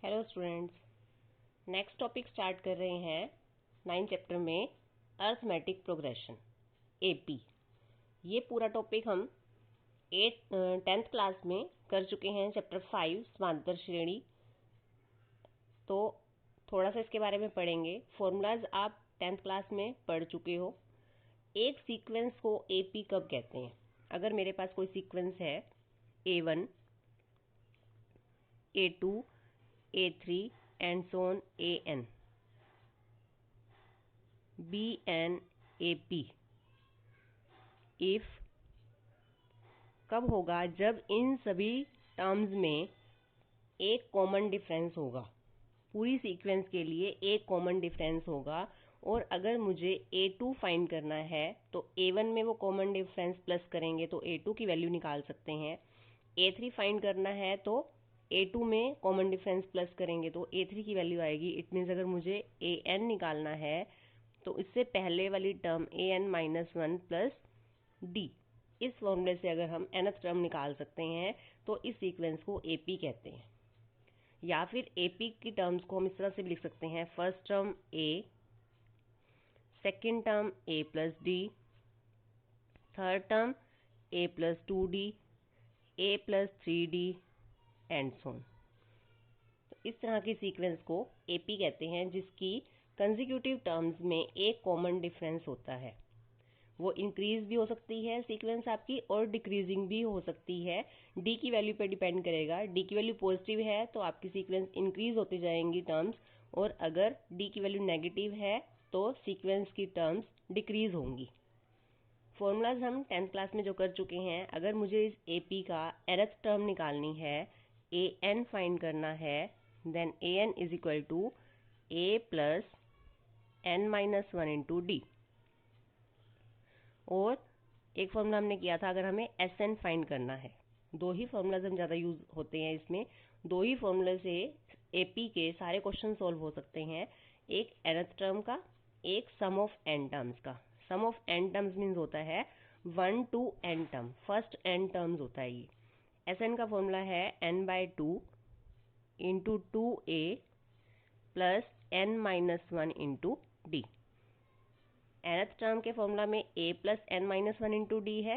Hello students, next topic start कर रहे हैं 9th चैप्टर में अर्थमेटिक प्रोग्रेशन एपी। ये पूरा टॉपिक हम 10th क्लास में कर चुके हैं, चैप्टर 5 समांतर श्रेणी। तो थोड़ा सा इसके बारे में पढ़ेंगे। फॉर्मूलाज आप 10th क्लास में पढ़ चुके हो। एक सीक्वेंस को एपी कब कहते हैं? अगर मेरे पास कोई सीक्वेंस है A1, A2, A3 and so on AN, BN, AP, if कब होगा? जब इन सभी टर्म्स में एक कॉमन डिफरेंस होगा। पूरी सीक्वेंस के लिए एक कॉमन डिफरेंस होगा। और अगर मुझे A2 फाइंड करना है तो A1 में वो कॉमन डिफरेंस प्लस करेंगे तो A2 की वैल्यू निकाल सकते हैं। A3 फाइंड करना है तो A2 में कॉमन डिफरेंस प्लस करेंगे तो A3 की वैल्यू आएगी। इट मीन्स अगर मुझे AN निकालना है तो इससे पहले वाली टर्म AN-1 प्लस D, इस फॉर्मूले से अगर हम nth टर्म निकाल सकते हैं तो इस सीक्वेंस को AP कहते हैं। या फिर AP की टर्म्स को हम इस तरह से भी लिख सकते हैं, first term A, second term A plus D, third term A plus 2D, A plus 3D and so on. तो इस तरह की सीक्वेंस को AP कहते हैं जिसकी कंसेक्यूटिव टर्म्स में एक कॉमन डिफरेंस होता है। वो इंक्रीज भी हो सकती है सीक्वेंस आपकी और डिक्रीजिंग भी हो सकती है। डी की वैल्यू पे डिपेंड करेगा। डी की वैल्यू पॉजिटिव है तो आपकी सीक्वेंस इंक्रीज होती जाएंगी टर्म्स, और अगर डी की वैल्यू नेगेटिव है तो सीक्वेंस की टर्म्स डिक्रीज होंगी। फॉर्मूलाज हम 10th क्लास में जो कर चुके हैं। अगर मुझे इस AP का nth टर्म निकालनी है, AN फाइंड करना है, then AN is equal to A plus N-1 into D। और एक फॉर्मूला हमने किया था अगर हमें SN फाइंड करना है। दो ही फॉर्मूलाज हम ज़्यादा यूज होते हैं इसमें। दो ही फॉर्मूले से AP के सारे क्वेश्चन सॉल्व हो सकते हैं, एक nth टर्म का, एक सम ऑफ n टर्म्स का। सम ऑफ n टर्म्स मीन्स होता है 1 to n term, first n terms होता है ये। SN का फॉर्मूला है n/2 into 2A plus N-1 into D। nth term के फॉर्मूला में A plus N-1 into D है।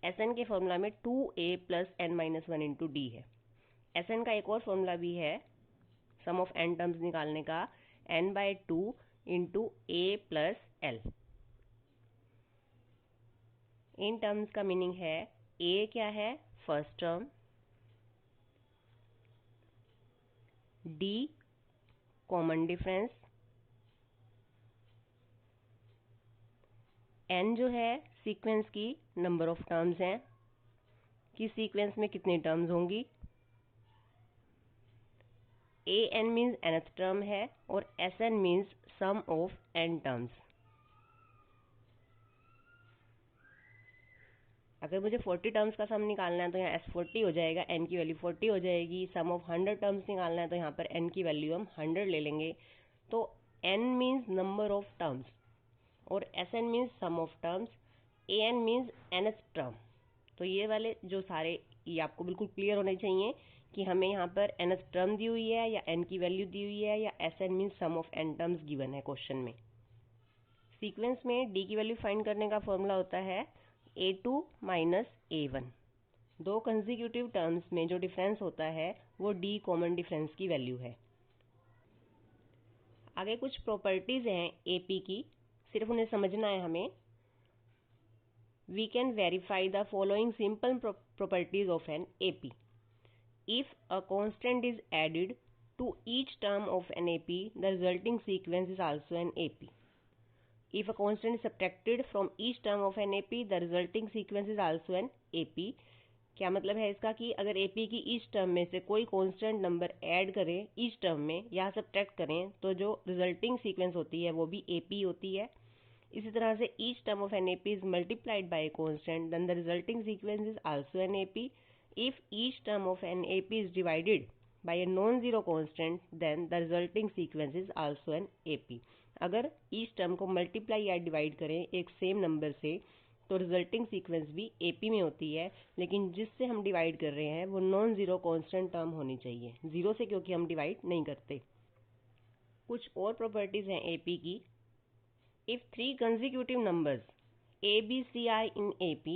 SN के फॉर्मूला में 2A plus N-1 into D है। SN का एक और फॉर्मूला भी है सम ऑफ n टर्म्स निकालने का, n/2 into A plus L। In terms का मीनिंग है A क्या है? First term, D common difference, n जो है सीक्वेंस की नंबर ऑफ टर्म्स हैं कि सीक्वेंस में कितनी टर्म्स होंगी। AN मीन्स nth टर्म है और SN means sum of n terms. अगर मुझे 40 टर्म्स का सम निकालना है तो यहाँ S40 हो जाएगा, n की वैल्यू 40 हो जाएगी। सम ऑफ 100 टर्म्स निकालना है तो यहाँ पर n की वैल्यू हम 100 ले लेंगे। तो n means number of terms और SN means sum of terms, AN means nth term. तो ये वाले जो सारे ये आपको बिल्कुल क्लियर होने चाहिए कि हमें यहाँ पर nth टर्म दी हुई है या n की वैल्यू दी हुई है या SN means sum of n terms given है क्वेश्चन में। सीक्वेंस में D की वैल्यू फाइंड करने का फॉर्मूला होता है A2 माइनस A1। दो कंसेक्यूटिव टर्म्स में जो डिफरेंस होता है वो D कॉमन डिफरेंस की वैल्यू है। आगे कुछ प्रॉपर्टीज हैं AP की, सिर्फ उन्हें समझना है हमें। We can verify the following simple properties of an AP. If a constant is added to each term of an AP, the resulting sequence is also an AP. If a constant is subtracted from each term of an AP, the resulting sequence is also an AP. क्या मतलब है इसका कि अगर AP की each term में से कोई कांस्टेंट नंबर ऐड करें ईच टर्म में या सब्ट्रैक्ट करें तो जो रिजल्टिंग सीक्वेंस होती है वो भी AP होती है। इसी तरह से each term of an AP is multiplied by a constant, then the resulting sequence is also an AP. If each term of an AP is divided by a non zero constant, then the resulting sequence is also an AP. अगर each term को multiply या divide करें एक same number से तो resulting sequence भी AP में होती है, लेकिन जिससे हम डिवाइड कर रहे हैं वो नॉन जीरो कांस्टेंट टर्म होनी चाहिए, जीरो से क्योंकि हम डिवाइड नहीं करते। कुछ और प्रॉपर्टीज हैं एपी की। If 3 consecutive numbers a b c are in AP,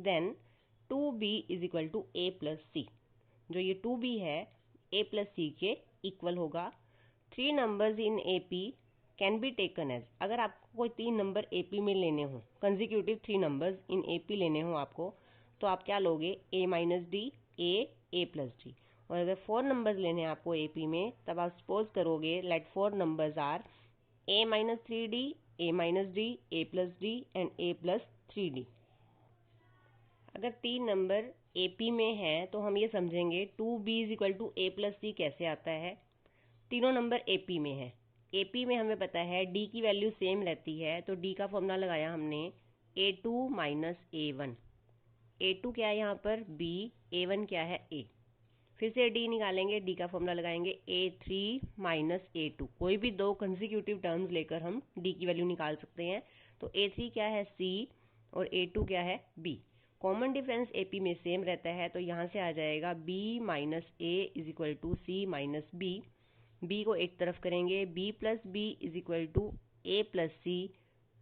then 2b is equal to a plus c। जो ये 2b है a plus c के इक्वल होगा। 3 numbers in AP can be taken as, अगर आपको कोई 3 नंबर AP में लेने हो, consecutive 3 numbers in AP लेने हो आपको, तो आप क्या लोगे, a minus d, a plus D. और अगर 4 नंबर्स लेने हैं आपको AP में, तब आप सपोज करोगे let 4 numbers are a minus 3d, a minus d, a plus d and a plus 3d। अगर 3 नंबर AP में हैं तो हम ये समझेंगे 2b is equal to a plus C कैसे आता है। तीनों नंबर AP में है, AP में हमें पता है d की वैल्यू सेम रहती है, तो d का फॉर्मूला लगाया हमने a2 माइनस a1। a2 क्या है यहाँ पर b, a1 क्या है a। फिर से d निकालेंगे, d का फॉर्मूला लगाएंगे a3 माइनस a2। कोई भी दो कंसेक्यूटिव टर्म्स लेकर हम d की वैल्यू निकाल सकते हैं। तो a3 क्या है c और a2 क्या है b। कॉमन डिफरेंस AP में सेम रहता है, तो यहाँ से आ जाएगा b minus a is equal to C minus b। b को एक तरफ करेंगे, b plus b is equal to a plus C,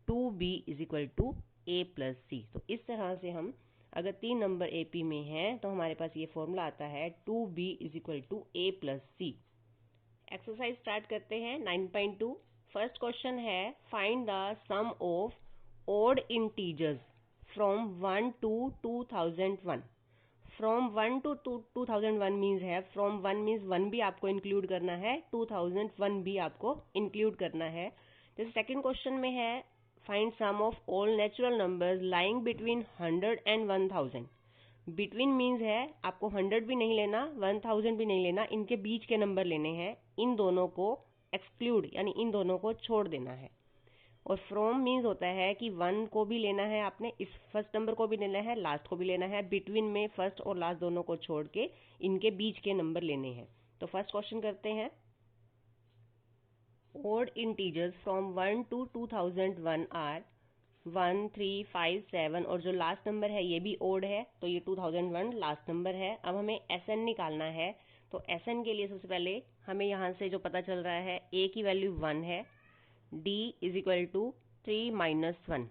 2b is equal to a plus C. तो इस तरह से हम अगर 3 नंबर AP में हैं तो हमारे पास ये फॉर्मूला आता है 2b is equal to a plus c. Exercise start करते हैं 9.2। फर्स्ट क्वेश्चन है find the sum of odd integers from 1 to 2001। From 1 to 2001 means है, फ्रॉम 1 मीन्स 1 भी आपको इंक्लूड करना है, 2001 भी आपको इंक्लूड करना है। जैसे सेकंड क्वेश्चन में है find sum of all natural numbers lying between 100 and 1000। Between means है आपको 100 भी नहीं लेना, 1000 भी नहीं लेना, इनके बीच के नंबर लेने हैं, इन दोनों को एक्सक्लूड यानी इन दोनों को छोड़ देना है। और फ्रॉम मीन्स होता है कि 1 को भी लेना है आपने, इस फर्स्ट नंबर को भी लेना है, लास्ट को भी लेना है। बिटवीन में फर्स्ट और लास्ट दोनों को छोड़ के इनके बीच के नंबर लेने हैं। तो फर्स्ट क्वेश्चन करते हैं। Odd integers from 1 to 2001 are 1 3 5 7 और जो लास्ट नंबर है ये भी ओड है, तो ये 2001 लास्ट नंबर है। अब हमें SN निकालना है, तो SN के लिए सबसे पहले हमें यहाँ से जो पता चल रहा है A की वैल्यू 1 है, D is equal to 3 minus 1,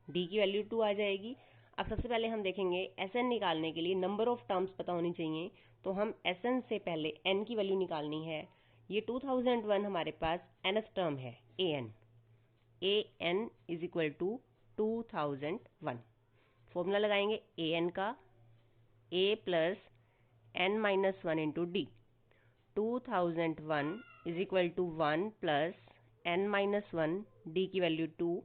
D की वैल्यू 2 आ जाएगी। अब सबसे पहले हम देखेंगे SN निकालने के लिए नंबर ऑफ टर्म्स पता होनी चाहिए, तो हम SN से पहले N की वैल्यू निकालनी है। ये 2001 हमारे पास nth टर्म है an is equal to 2001। Formula लगाएंगे an का a plus n minus 1 into D. 2001 is equal to 1 plus n minus 1, D की वैल्यू 2,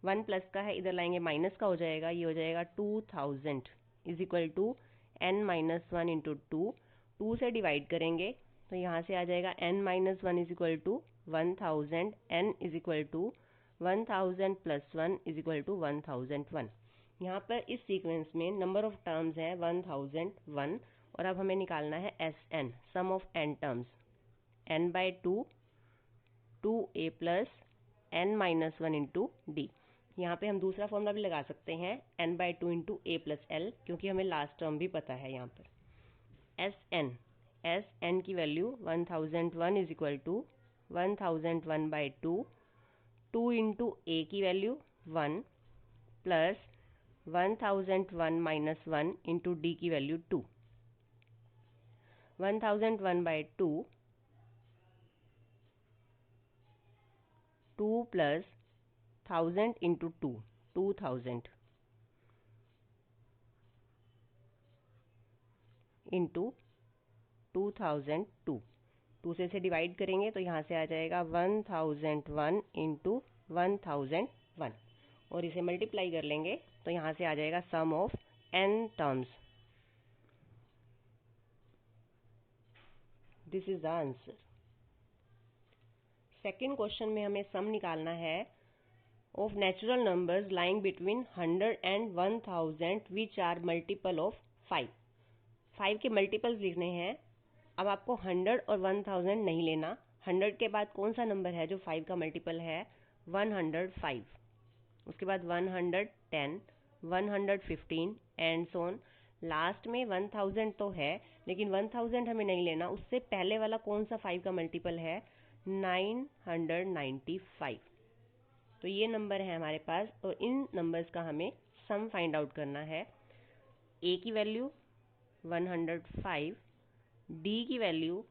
1 प्लस का है इधर लाएंगे माइनस का हो जाएगा, ये हो जाएगा 2000 is equal to n minus 1 into 2 से डिवाइड करेंगे तो यहाँ से आ जाएगा n minus 1 is equal to 1000, n is equal to 1000 plus 1 is equal to 1001। यहाँ पर इस सीक्वेंस में नंबर ऑफ टर्म्स है 1001 और अब हमें निकालना है SN, sum of n terms, n by 2 2a plus n minus 1 into D. यहाँ पे हम दूसरा फॉर्मूला भी लगा सकते हैं n by 2 into a plus l, क्योंकि हमें लास्ट टर्म भी पता है। यहाँ पर SN की value 1001 is equal to 1001 by 2 into a की value 1 plus 1001 minus 1 into D की value 2। 1001 by 2 plus 1000 into 2000 into 2002। 2 से डिवाइड करेंगे तो यहाँ से आ जाएगा 1001 इंटू 1001 और इसे मल्टीप्लाई कर लेंगे तो यहाँ से आ जाएगा sum of n terms. This is the answer. Second question में हमें सम निकालना है of natural numbers lying between 100 and 1000 which are multiple of 5। 5 के मल्टीपल्स लिखने हैं। अब आपको 100 और 1000 नहीं लेना, 100 के बाद कौन सा नंबर है जो 5 का मल्टीपल है, 105, उसके बाद 110, 115 एंड सोन। लास्ट में 1000 तो है, लेकिन 1000 हमें नहीं लेना, उससे पहले वाला कौन सा 5 का मल्टीपल है? 995। तो ये नंबर है हमारे पास, और इन नंबर्स का हमें सम फाइंड आउट करना है। ए की वैल्यू 105, डी की वैल्यू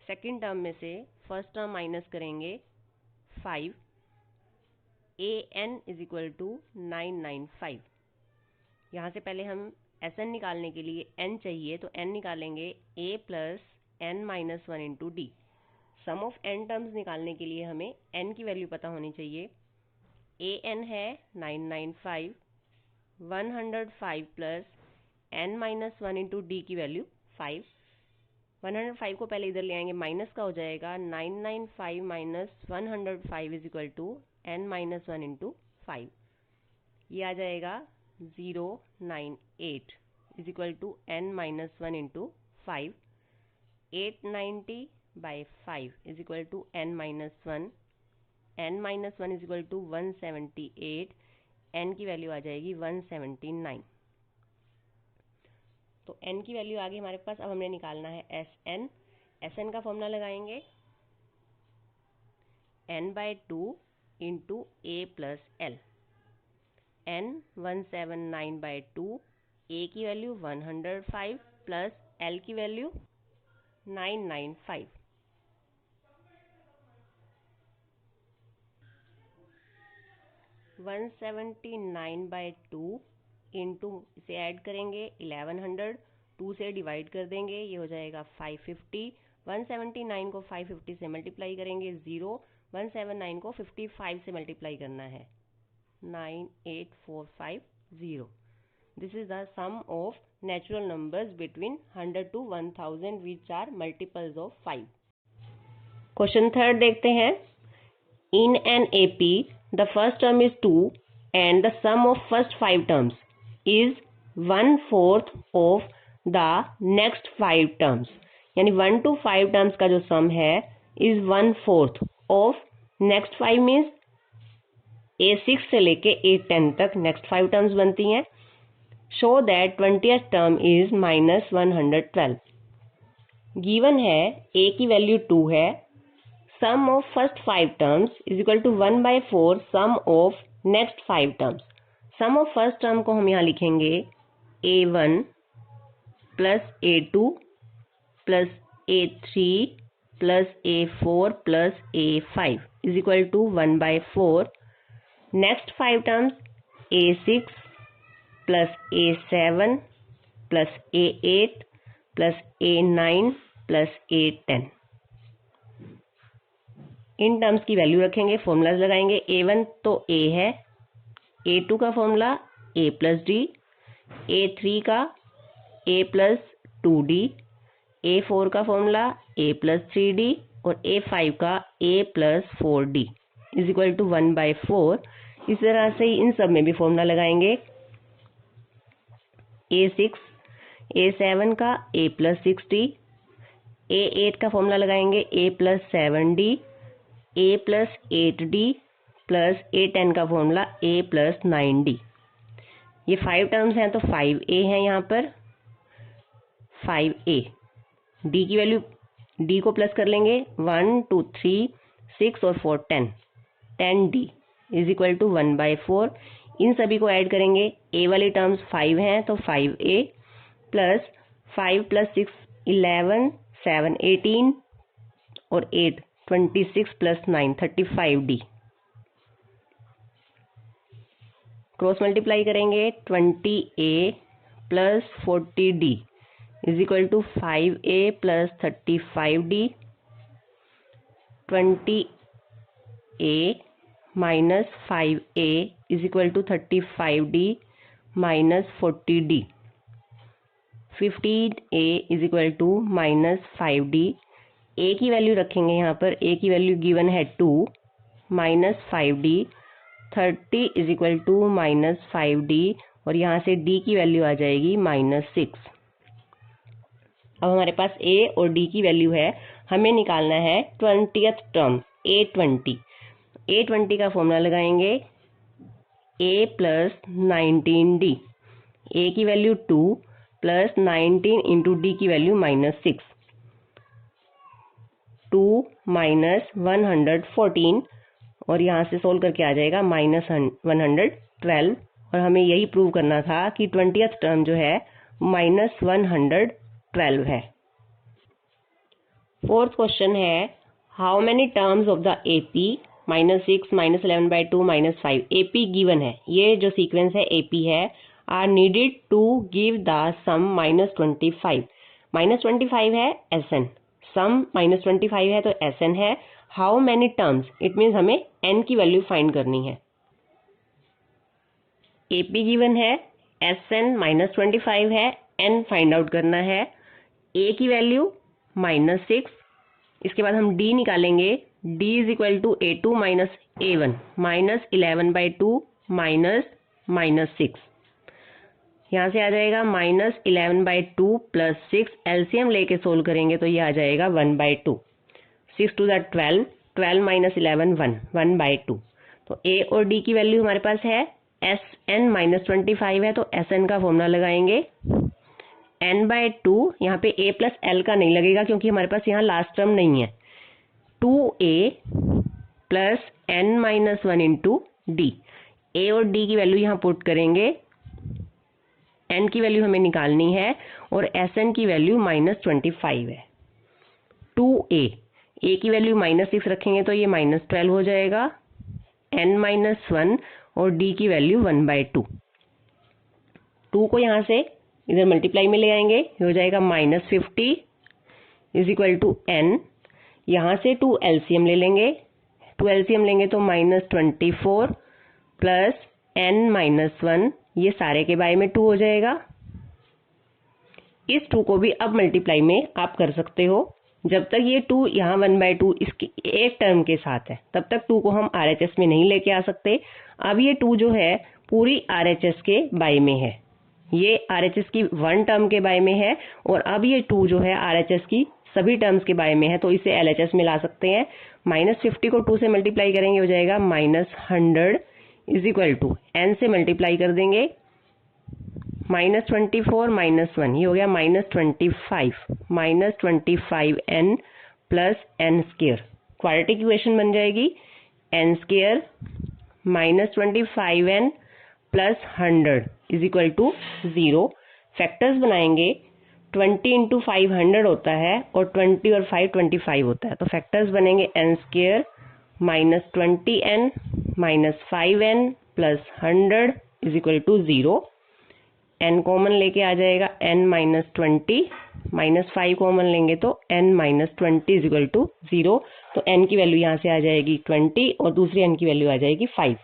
सेकेंड टर्म में से फर्स्ट टर्म माइनस करेंगे 5, A N is equal to 995। यहाँ से पहले हम एस एन निकालने के लिए एन चाहिए, तो एन निकालेंगे A plus N minus 1 into D. Sum of N terms निकालने के लिए हमें एन की वैल्यू पता होनी चाहिए। ए एन है 995, 105 plus N minus 1 into D की वैल्यू 5। 105 को पहले इधर ले आएंगे, माइनस का हो जाएगा 995 minus 105 is equal to n minus 1 into 5। ये आ जाएगा 098 is equal to n minus 1 into 5। 890 by 5 is equal to n minus 1। N minus 1 is equal to 178। N की वैल्यू आ जाएगी 179। तो एन की वैल्यू आ गई हमारे पास। अब हमने निकालना है एस एन। एस एन का फॉर्मूला लगाएंगे एन बाय 2 इंटू ए प्लस एल। एन 179 बाय 2, ए की वैल्यू 105 प्लस एल की वैल्यू 995। वन 179 बाय 2 इंटू इसे ऐड करेंगे 1100, 2 से डिवाइड कर देंगे, ये हो जाएगा 550। 179 को 550 से मल्टीप्लाई करेंगे 0, 179 को 55 से मल्टीप्लाई करना है 98450। This is the sum of natural numbers between 100 to 1000 which are multiples of 5। Question third देखते हैं। In an AP the first term is 2 and the sum of first 5 terms is 1/4 of the next 5 terms। यानी 1 to 5 terms का जो सम है is 1/4 of next 5 means A6 से लेके A10 तक next 5 terms बनती हैं। Show that 20th term is -112। Given है A की वैल्यू 2 है, sum of first 5 terms is equal to 1/4 sum of next 5 terms. Sum of first term को हम यहाँ लिखेंगे A1 plus A2 plus A3 plus A4 plus A5 is equal to 1/4 next 5 terms A6 plus A7 plus A8 plus A9 plus A10। इन terms की value रखेंगे, formulas लगाएंगे। A1 तो A है, A2 का formula A plus D, A3 का A plus 2D, A4 का formula A plus 3D और A5 का A plus 4D is equal to 1/4। इस तरह से इन सब में भी फॉर्मूला लगाएंगे। A6, A7 का A प्लस 6D, A8 का फॉर्मूला लगाएंगे A plus 7D, A plus 8D plus A10 का फॉर्मूला A प्लस 9D। ये 5 टर्म्स हैं तो 5A हैं यहाँ पर 5A। D की वैल्यू D को प्लस कर लेंगे 1 2 3 6 और 4 10, 10D इज इक्वल टू 1/4। इन सभी को ऐड करेंगे, A वाली टर्म्स 5 हैं तो 5A प्लस 5 प्लस 6 11, 7 18 और 8 26 प्लस 9 35D। क्रॉस मल्टीप्लाई करेंगे 20A plus 40D is equal to 5A plus 35D। 20A minus 5A is equal to 35D minus 40D। 15A is equal to minus 5D। A की value रखेंगे यहाँ पर, A की वैल्यू given है 2 minus 5D। 30 is equal to minus 5D और यहाँ से D की वैल्यू आ जाएगी -6। अब हमारे पास A और D की वैल्यू है, हमें निकालना है 20th टर्म A20। A20 का फॉर्मूला लगाएंगे a प्लस 19d, a की वैल्यू 2 प्लस 19 इंटू डी की वैल्यू -6, 2 माइनस 114 और यहाँ से सोल्व करके आ जाएगा -112। और हमें यही प्रूव करना था कि 20th टर्म जो है -112 है। फोर्थ क्वेश्चन है how many terms of the AP -6 -11/2 -5 AP given है। ये जो सीक्वेंस है एपी है are needed to give the sum -25। -25 है एसएन, सम -25 है तो एसएन है। How many terms, it means हमें एन की वैल्यू फाइंड करनी है। एपी गिवन है, एसएन -25 है, एन फाइंड आउट करना है। ए की वैल्यू -6, इसके बाद हम डी निकालेंगे। D is equal to A2 minus A1 -11/2 -6, यहाँ से आ जाएगा -11/2 प्लस 6, एलसीएम लेके सोल्व करेंगे तो ये आ जाएगा 1/2। 6 टू द 12, 12 माइनस 11 1, 1/2। तो ए और डी की वैल्यू हमारे पास है। एस एन -25 है तो एस एन का फॉर्मूला लगाएंगे n/2। यहाँ पे a प्लस एल का नहीं लगेगा क्योंकि हमारे पास यहाँ लास्ट टर्म नहीं है। 2a plus n-1 into D, ए और डी की वैल्यू यहाँ पुट करेंगे। n की वैल्यू हमें निकालनी है और Sn की वैल्यू -25 है। 2a, a की वैल्यू -6 रखेंगे तो ये -12 हो जाएगा। n-1 और d की वैल्यू 1/2। 2 को यहाँ से इधर मल्टीप्लाई में ले आएंगे, ये हो जाएगा -50 इज इक्वल टू n। यहाँ से 2 एलसीएम ले लेंगे, 2 एलसीएम लेंगे तो -24 प्लस n-1, ये सारे के बाय में 2 हो जाएगा। इस 2 को भी अब मल्टीप्लाई में आप कर सकते हो। जब तक ये 2 यहाँ 1/2 इसके एक टर्म के साथ है तब तक 2 को हम RHS में नहीं लेके आ सकते। अब ये 2 जो है पूरी RHS के बाय में है, ये RHS की 1 टर्म के बाय में है और अब ये 2 जो है RHS की सभी टर्म्स के बाय में है तो इसे LHS में ला सकते हैं। -50 को 2 से मल्टीप्लाई करेंगे हो जाएगा -100 इज इक्वल टू n से मल्टीप्लाई कर देंगे -24 -1, ये हो गया -25 plus n square. Quadratic equation बन जाएगी n square -25n plus 100 is equal to 0। Factors बनाएंगे, 20 इंटू 500 होता है और 20 और 5 25 होता है। तो फैक्टर्स बनेंगे n square -20n -5n plus 100 is equal to 0। n common लेके आ जाएगा n-20, -5 कॉमन लेंगे तो n-20 इज इक्वल टू 0। तो n की वैल्यू यहाँ से आ जाएगी 20 और दूसरी n की वैल्यू आ जाएगी 5।